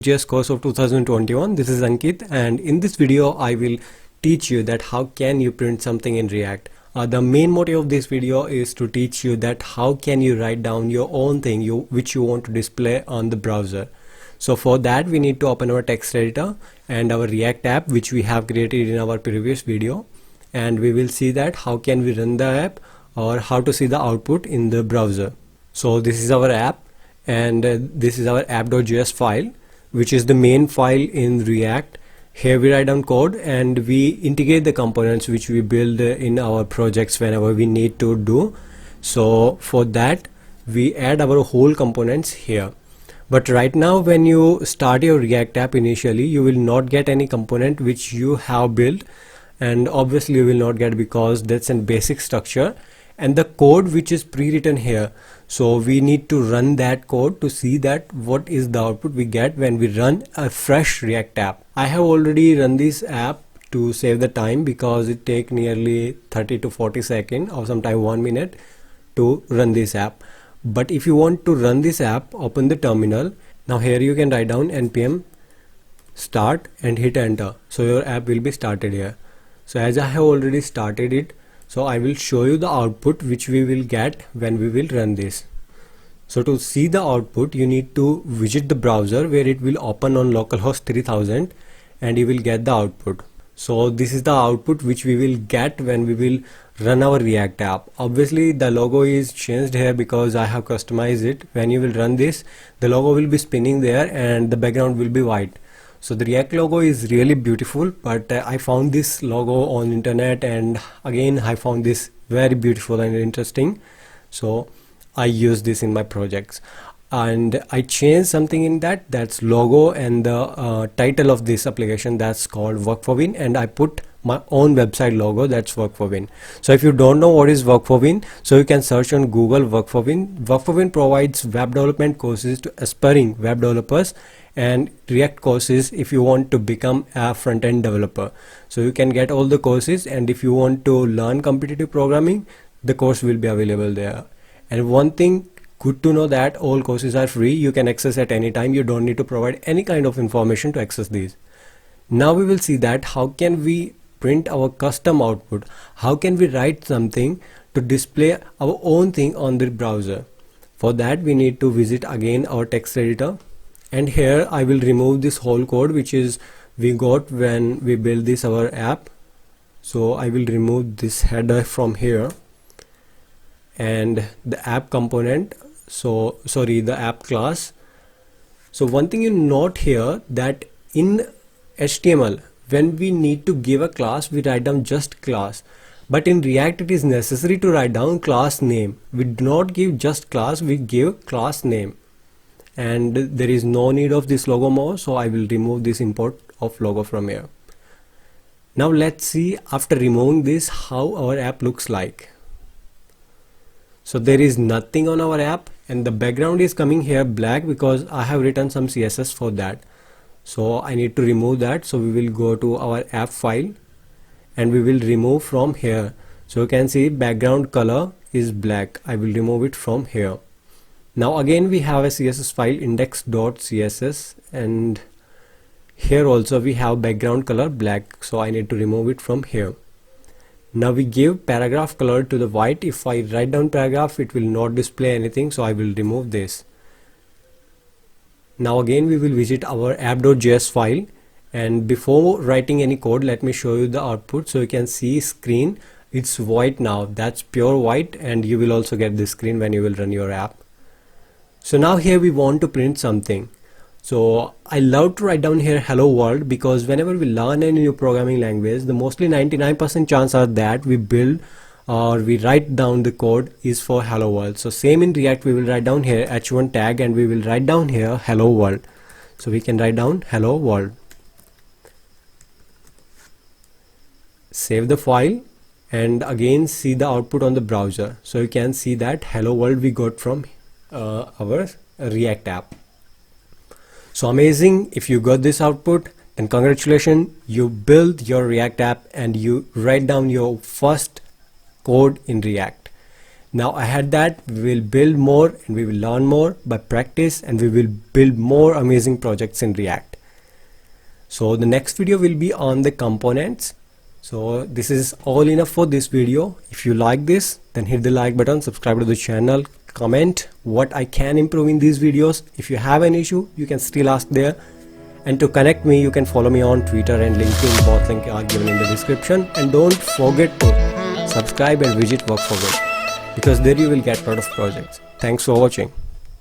JS course of 2021. This is Ankit, and in this video I will teach you that how can you print something in React. The main motive of this video is to teach you that how can you write down your own thing which you want to display on the browser. So for that we need to open our text editor and our React app which we have created in our previous video, and we will see that how can we run the app or how to see the output in the browser. So this is our app, and this is our app.js file, which is the main file in React. Here we write down code and we integrate the components which we build in our projects whenever we need to do. So for that we add our whole components here. But right now when you start your React app initially, you will not get any component which you have built, and obviously you will not get because that's a basic structure and the code which is pre-written here. So we need to run that code to see that what is the output we get when we run a fresh React app. I have already run this app to save the time because it takes nearly 30 to 40 seconds or sometime 1 minute to run this app. But if you want to run this app, open the terminal. Now here you can write down npm start and hit enter. So your app will be started here. So as I have already started it, so I will show you the output which we will get when we will run this. So to see the output, you need to visit the browser where it will open on localhost 3000 and you will get the output. So this is the output which we will get when we will run our React app. Obviously the logo is changed here because I have customized it. When you will run this, the logo will be spinning there and the background will be white. So the React logo is really beautiful, but I found this logo on internet and again I found this very beautiful and interesting. So I use this in my projects, and I changed something in that's logo and the title of this application, that's called Work4Win, and I put my own website logo, that's Work4Win. So if you don't know what is Work4Win, so you can search on Google Work4Win. Work4Win provides web development courses to aspiring web developers and React courses if you want to become a front-end developer. So you can get all the courses, and if you want to learn competitive programming, the course will be available there. And one thing good to know that all courses are free. You can access at any time. You don't need to provide any kind of information to access these. Now we will see that how can we print our custom output. How can we write something to display our own thing on the browser. For that we need to visit again our text editor, and here I will remove this whole code which is we got when we build this our app. So I will remove this header from here and the app component, so sorry, the app class. So one thing you note here that in HTML when we need to give a class, we write down just class, but in React it is necessary to write down class name. We do not give just class, we give class name, and there is no need of this logo more, so I will remove this import of logo from here. Now let's see after removing this how our app looks like. So there is nothing on our app and the background is coming here black because I have written some CSS for that. So I need to remove that. So we will go to our app file and we will remove from here. So you can see background color is black. I will remove it from here. Now again we have a CSS file index.css, and here also we have background color black. So I need to remove it from here. Now we give paragraph color to the white. If I write down paragraph, it will not display anything, so I will remove this. Now again we will visit our app.js file, and before writing any code, let me show you the output. So you can see screen, it's white now, that's pure white, and you will also get this screen when you will run your app. So now here we want to print something. So I love to write down here hello world because whenever we learn any new programming language, the mostly 99% chance are that we build or we write down the code is for hello world. So same in React, we will write down here h1 tag and we will write down here hello world. So we can write down hello world. Save the file and again see the output on the browser. So you can see that hello world we got from our React app. So amazing. If you got this output, then congratulations, you build your React app and you write down your first code in React. Now ahead that we will build more and we will learn more by practice, and we will build more amazing projects in React. So the next video will be on the components. So this is all enough for this video. If you like this, then hit the like button, subscribe to the channel, comment what I can improve in these videos. If you have an issue, you can still ask there. And to connect me, you can follow me on Twitter and LinkedIn. Both links are given in the description. And don't forget to subscribe and visit Work4Good, because there you will get a lot of projects. Thanks for watching.